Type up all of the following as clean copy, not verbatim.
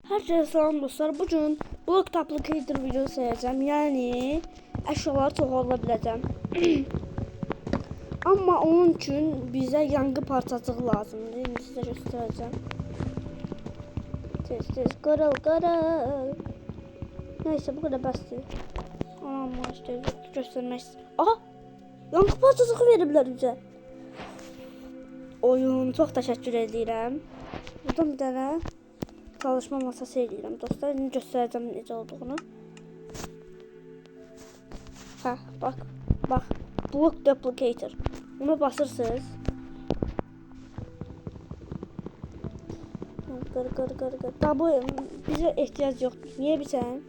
Herkese selam dostlar. Bugün Block Duplicator videosu çekeceğim. Yani eşyaları çoğaltabileceğim. Ama onun için bize yangı parçacığı lazım. Şimdi size göstereceğim. Tez karıl. Neyse bu kadar basit. Ama işte göstermek. Aha! Yangı parçacığı veriblər bizə. Oyun çok teşekkür ederim. Buradan bir tane çalışma masası eləyirəm dostlar. İndi göstərəcəm necə olduğunu. Hə, bax. Block Duplicator. Buna basırsınız. Qır. Da bu bizə ehtiyac yoxdur. Niyə bilsən?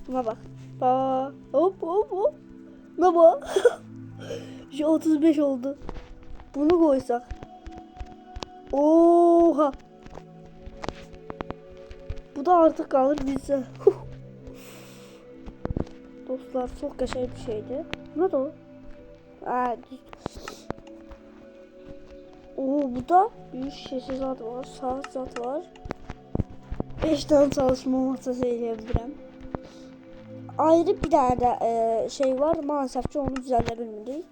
Buna bax. Hop. Ne bu? Şu 35 oldu. Bunu koysak. Oha. Bu da artık kalır bize. Dostlar çok yaşayıp bir şeydi. Ne de o? Bu da büyük şişe zat var, saat zat var. 5 tane çalışma masası eləyebilirim. Ayrı bir tane de şey var. Maalesef ki onu düzəldə bilmirik.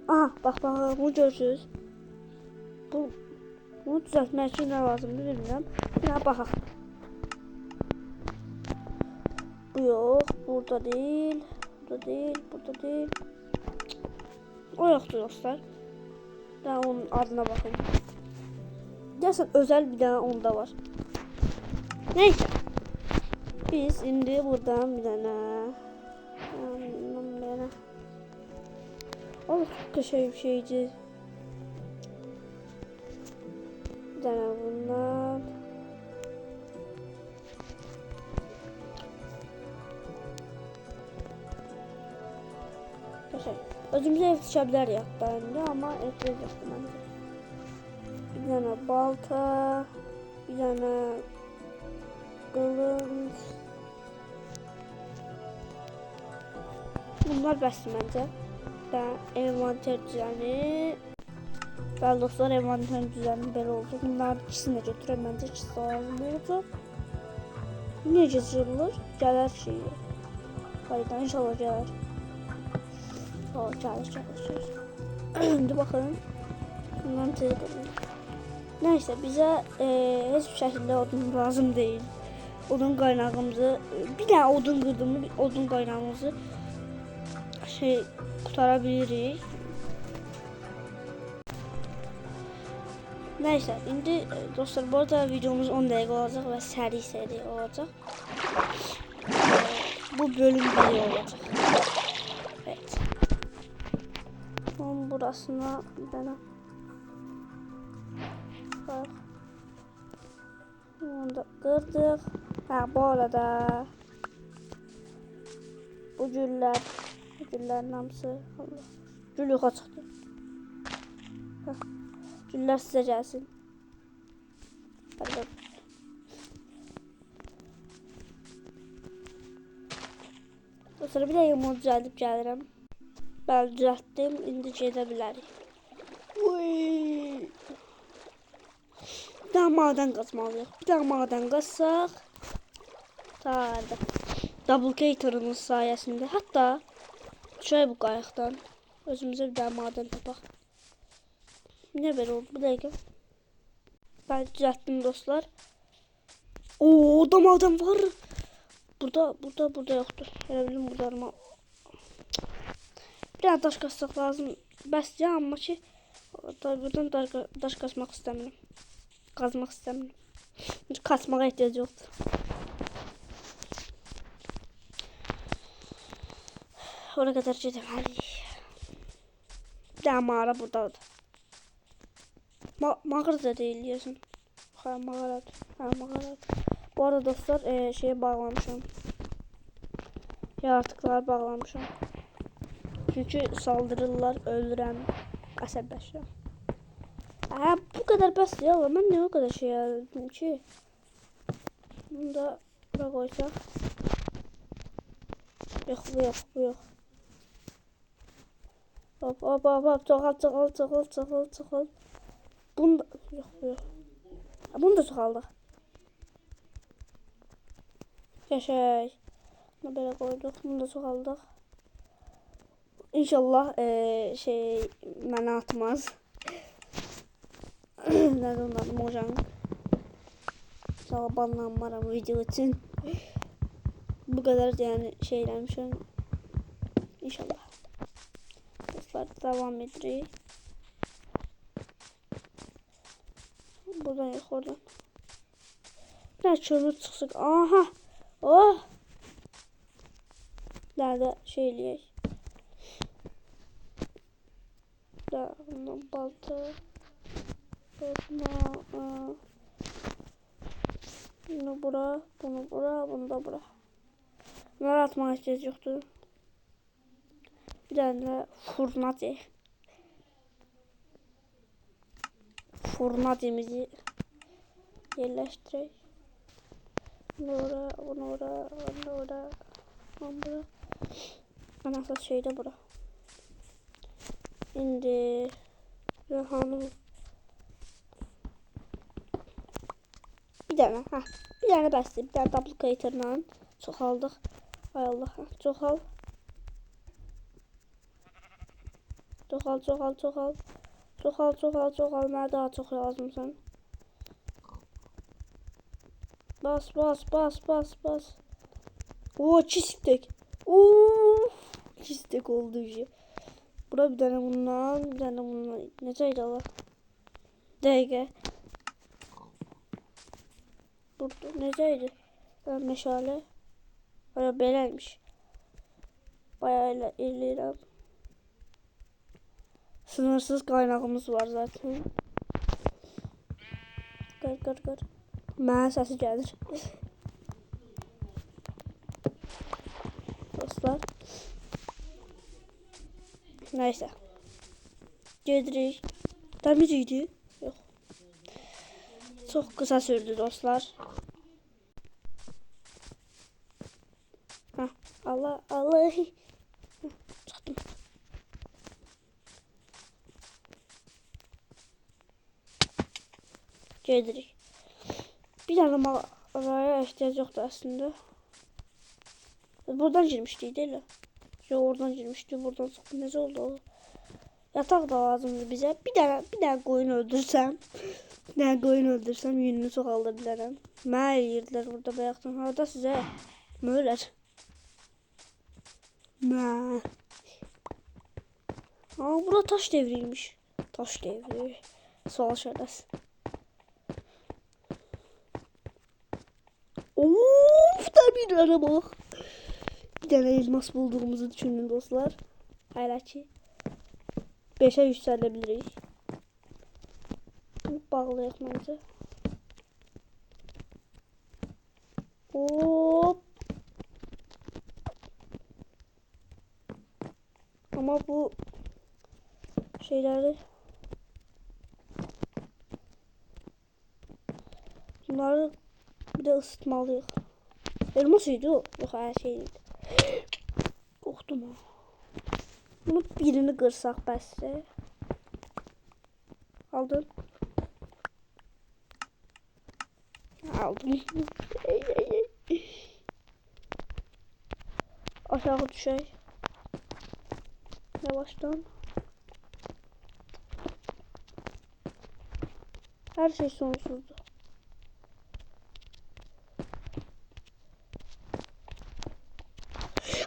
Aha bak bunu görürsünüz. Bunu düzəltmək üçün nə lazımdır bilmirəm. Bir daha baxaq. Bu yok, burada değil. O yoktu dostlar. Ben onun adına bakayım. Gerçekten özel bir tane onda var. Neyse. Biz şimdi buradan bir tane. O çok şey bir şeydi. Bir tane bundan. Özümüze ev düşebilir ya bence ama ev yaptım bence. Bir tane balta, bir tane kılıç. Bunlar bəsdir bence. Ben envanter düzəni. Ben dostlar envanter düzəni belə oldu. Bunlar ikisini də götürəm bence, ikisi lazım olacaq. Necə cırılır? Gələr şeyi. Haydan inşallah gələr. Çalışır. Şimdi bakalım. Bundan tezlik olun. Neyse bize hiçbir şekilde odun lazım değil. Odun kaynağımızı bir tane odun kırdığımız odun kaynağımızı kurtarabiliriz. Neyse şimdi dostlar bu arada videomuz 10 dakika olacak ve seri olacak. Bu bölüm 1 olacak. Evet. Onun burasına bir tane bak. Onu da kırdık. Ha bu arada bu güller namsı gül yoxa çıxdı. Güller size gelsin. Hadi. O sonra bir de yumuğu düzəldib gəlirəm. Ben düzelttim. İndi gedə bilərik. Bir daha maden kazmalıyıq. Bir daha maden kazsaq. Tarda. Duplicator'ın sayesinde. Hatta şöyle bu qayıqdan özümüze bir daha maden tapaq. Ne böyle oldu? Bir dakika. Ben düzelttim dostlar. Oo, da maden var. Burada yoktur. Elə bilim burada ama. Bir tane daş kasmak lazım. Bəs ya ama ki buradan daş kasmak istemiyorum. Kazmak istemiyorum. Çünkü kasmağa ihtiyacı yoktur. Oraya kadar gidemeyiz. Bir tane mağara buradadır. Mağara da değil diyorsun. Mağara. Bu arada dostlar şeye bağlamışım. Yaratıklar bağlamışım. Çünkü saldırırlar, öldürəm, əsəbləşirəm. Bu kadar bəs ya, mən niyə o kadar şey yazdım ki? Bunu da bura qoysaq. Yox, bu yox. Hop, çoxal. Bunu da, yox. Bunu da çoxaldıq. Qəşəng. Bunu belə qoyduq. Bunu da çoxaldıq. İnşallah şey mənə atmaz. Nədir onların mojang. Sağ banlanmaram video için. Bu kadar yani şeyləmişəm. İnşallah. Dostlar devam edirik. Buradan yok oradan. Ne çömür çıksın. Aha. Oh. Nerede şeyleyek. Da bundan balta. Bunu bura, bunu bura, bunu da bura. Bunları atmak ihtiyaç yoktur. Bir tane de fırnatı. Fırnatımızı yerleştireyim. Bunu oraya, bunu oraya, bunu oraya, bunu buraya. En asas şey de bura. Şimdi hanım bir tane ha bir tane bəsdir. Bir tane duplicatorla çoxaldıq. Ay Allah, çoxal. Çoxal, çoxal, çoxal. Çoxal, çoxal, çoxal. Mənə daha çox lazımsan. Bas, bas, bas, bas, bas. Oo, çistek. Oo, çistek oldu bir şey. Bura bir tane bundan, bir tane bundan. Necəydi Allah? Dəqiqə. Burada necəydi? Meşale. Böyle beləymiş. Bayağı eləyirəm. Sınırsız qaynağımız var zaten. Qır, qır, qır. Mənə səsi gəlir. Dostlar. Neyse. Gedirik. Təmiz idi. Yox. Çox qısa sürdü dostlar. Hə, Allah, Allah. Çıxdım. Gedirik. Bir tane mağaraya ehtiyac yoktu aslında. Buradan girmiştik değil mi? Yo, oradan girmiştik. Buradan çıktı. Necə oldu o? Yatak da lazımdı bize. Bir tane koyun öldürsem. Bir tane koyun öldürsem yününü çoxalda bilərəm. Mənə eləyirlər burada bayaqdan. Harada sizə? Mölər. Mə. Aa, bura taş devriymiş. Taş devri. Sual şərəs. Of, demirlere bak. Bir tane elmas bulduğumuzu düşünün dostlar. Hala ki 5'e yükselebiliriz. Bağlayaq məncə. Hop. Ama bu şeyleri bunları bir de ısıtmalıyıq. Elmas idi o. Yox, hər şey idi. Qorxdum ha. Bunu birini qırsaq bəsdir. Aldın. Aldım. Aşağı düşək. Yavaştan. Her şey sonsuzdu.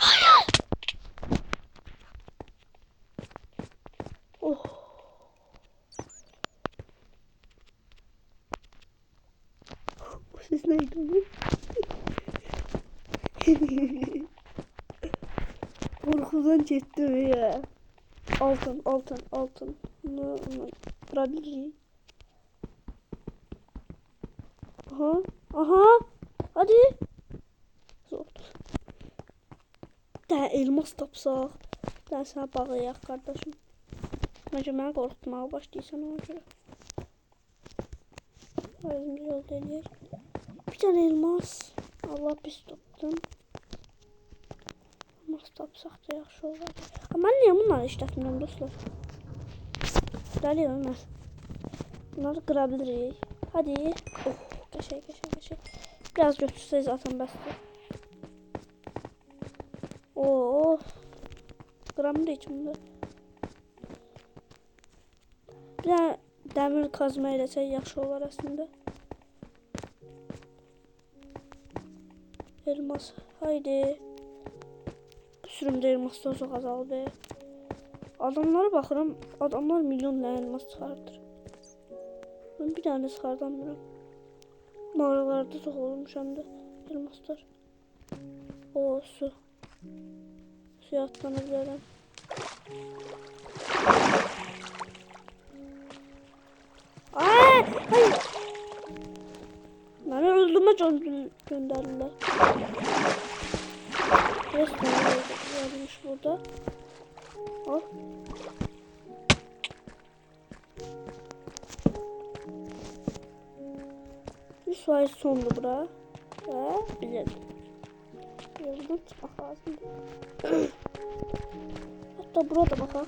Hayır. Oh. O ses neydi oğlum? Korkudan çektim ya. Altın, altın, altın. Bunu kırabiliriz. Aha, aha. Hadi. Zor. Daha elmas tapsaq. Daha sana bağlayaq kardeşim. Məncə mənə qorxutmağa başlayırsan ona görə. Özümüz yolda eləyək. Bir tane elmas. Allah pis tuttum. Elmas tapsaq da yaxşı olar. Amma mən niyə bunları işlətmirəm dostlar? Dəliyəm mən. Bunları qırabilirik. Hadi. Oh, qəşəng, qəşəng, qəşəng. Biraz götürsəyiz zaten bəsdir. Oo. Gram da içimde. Bir de demir kazma eləsək yaxşı olar aslında. Elmas. Haydi. Bir sürümde elmasdan çok azaldı be. Adamlara bakıram. Adamlar milyonla elmas çıxardır. Ben bir tane çıxardamıram. Mağaralarda çok olmuş hem de elmaslar. O su. Suya atlanabilirim. Hayır. Beni öldürme gönderdiler. Resmen gelmiş burada. Al. Bir suayı sondu bura. Ve bilelim. Yoldan çıkmak lazım. Hatta burada bakalım.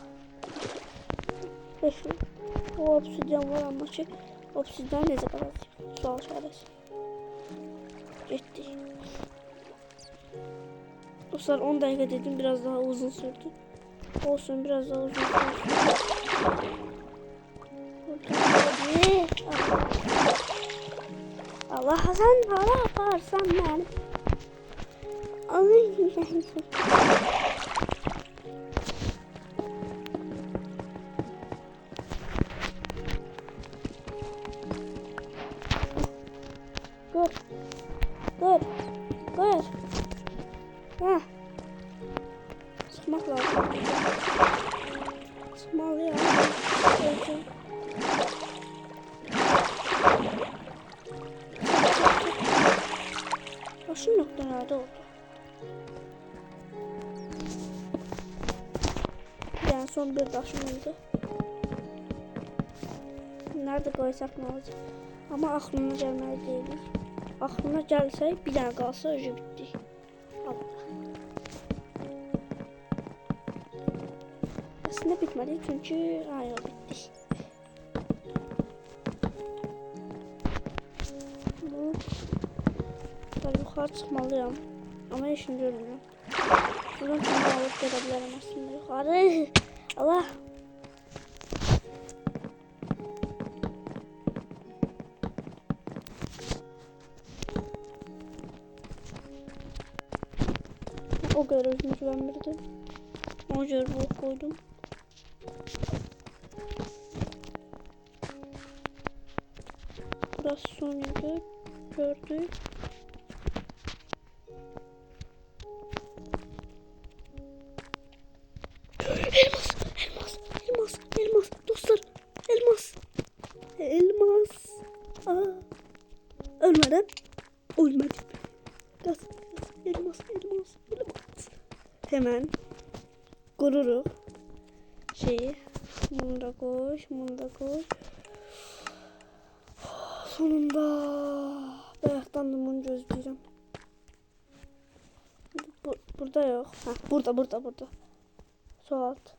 5 o obsidyen var ama ki obsidyen ne kadar sual çaresi. Gitti. Dostlar 10 dakika dedim, biraz daha uzun sürdü. Olsun, biraz daha uzun sürdü. Allah sen hala yaparsan ben. Alayım ben. Dur. Heh. Sıkmak lazım. Sıkmalı ya. Başım nokta nerede oldu? Yani son bir taşımıydı. Nerede koysak ne olacak? Ama aklına gelmeli değil. Aklına gelse bir tane kalsa öyle bitti. Allah. Aslında bitmedi çünkü hayır bitti. Ben yukarı çıkmalıyım. Ama işini görmüyorum. Buradan şimdi alıp gelebilirim aslında yukarı. Allah. O garajını güvenmirdim. O görevi koydum. Burası sonuydu. Gördük. Elmas dostlar. Elmas. Aa. Ölmedim. Gaz. Elmas. Hemen kururuk şeyi. Bunu da koy. Sonunda bayaqdandır bunu gözləyirəm. Burada yok. Ha, burada. Çoğalt.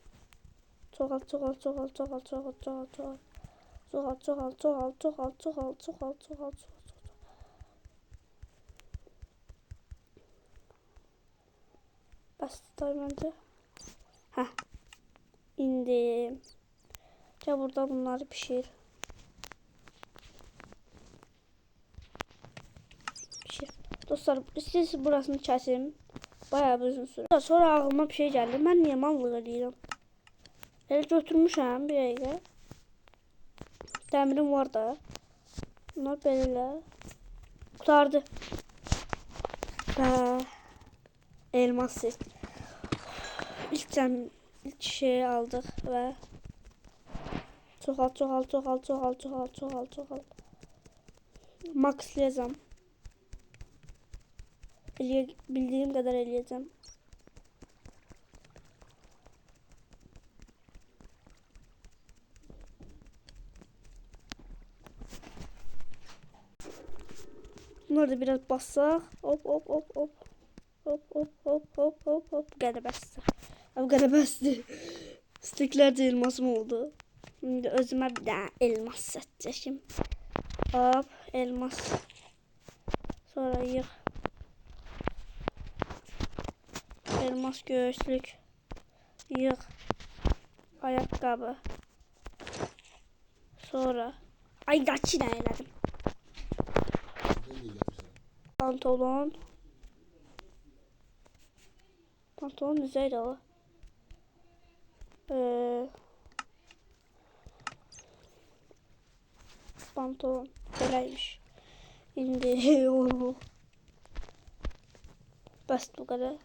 Bas tutar bence. Heh. İndim. Ya burada bunları pişir. Dostlar siz burasını kesin. Bayağı uzun süre. Sonra ağlıma bir şey geldi. Ben niye mallık edirəm? Elə götürmüşəm bir dəqiqə. Dəmirim var da. Bunlar belə. Kurtardı. Və elmas set. İlk şeyi aldık və çoxalt. Maxləyəcəm. Bildiğim kadar eləyəcəm. Bunları da biraz bassaq. Hop. Qəribəsdir. Stiklər də elmasım oldu. Şimdi özümə bir dənə elmas seçəcəm. Hop, elmas. Sonra yığ. elmas göğüslük. Yığ. Ayakkabı. Sonra. Ay kaçına elədim. Pantolon. Pantolon necəydi o? Pantolon. Beləymiş. İndi bəs bu qədər.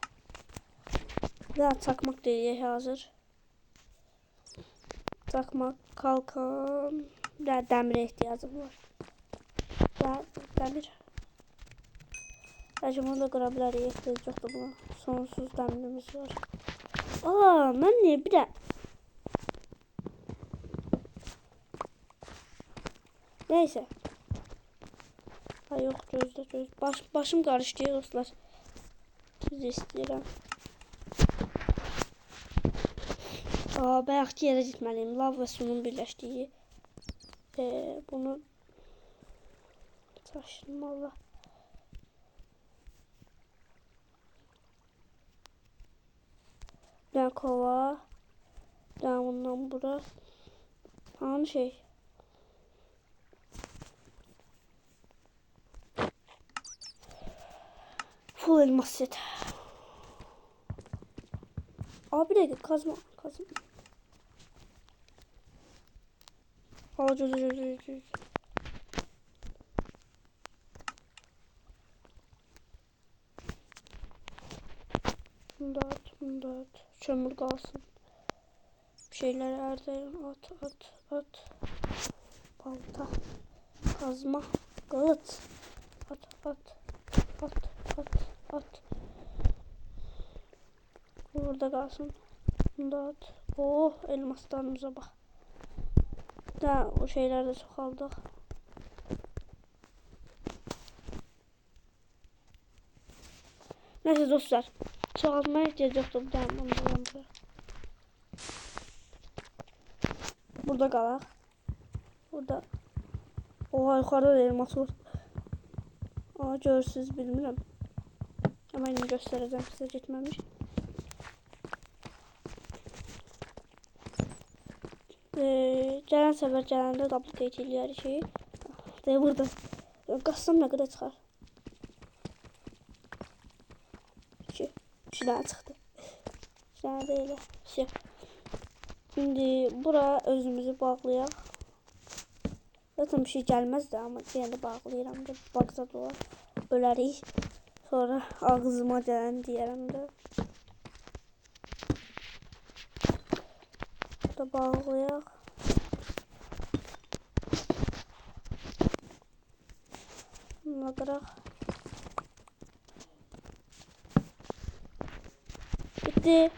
Daha çakmak deyək hazır. Çakmak, kalkan. Daha dəmirə ehtiyacım var. Daha dəmir. Bəlkə bunu da qıra bilərik. Ehtiyac yoxdur buna. Sonsuz dəmirimiz var. Aa, mən niyə bir də... Neyse. Ay yok gözde. Başım karıştı dostlar. Sizi istəyirəm. Bayaqki yerə gitməliyim. Lav və sunun birləşdiyi. Bunu taşınmalı. Bir kova. Bundan bura. Hangi şey? Full elmas set. Abi de kazma. Aa göz. Bunu da at. Çömür kalsın. Bir şeyler erdeyim. At. Balta. Kazma. Kılıç. At. Burada kalsın. Bunu da at. Oh elmaslarımıza bak. Daha o şeyler de sokaldık. Neyse dostlar. Çoğalmaya ihtiyaç yoktu. Burada kalak. Burada. Oha yukarıda da elmas var. Aa görürsünüz bilmirəm. Ama yine göstereceğim size gitmemiş. Gələn səfər gələndə duplicate eləyərik şeyi. Burada. Qassam nə qədər çıxar? 2 dənə çıxdı. 2 dənə də elə. Şimdi bura özümüzü bağlayaq. Zaten bir şey gəlməz də, amma yenə də bağlayıram da. Bağza dolar. Ölərik. Sonra ağzıma gələn deyərəm də. Burada bağlayaq. Bunu qıraq. Bitti.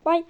Bye.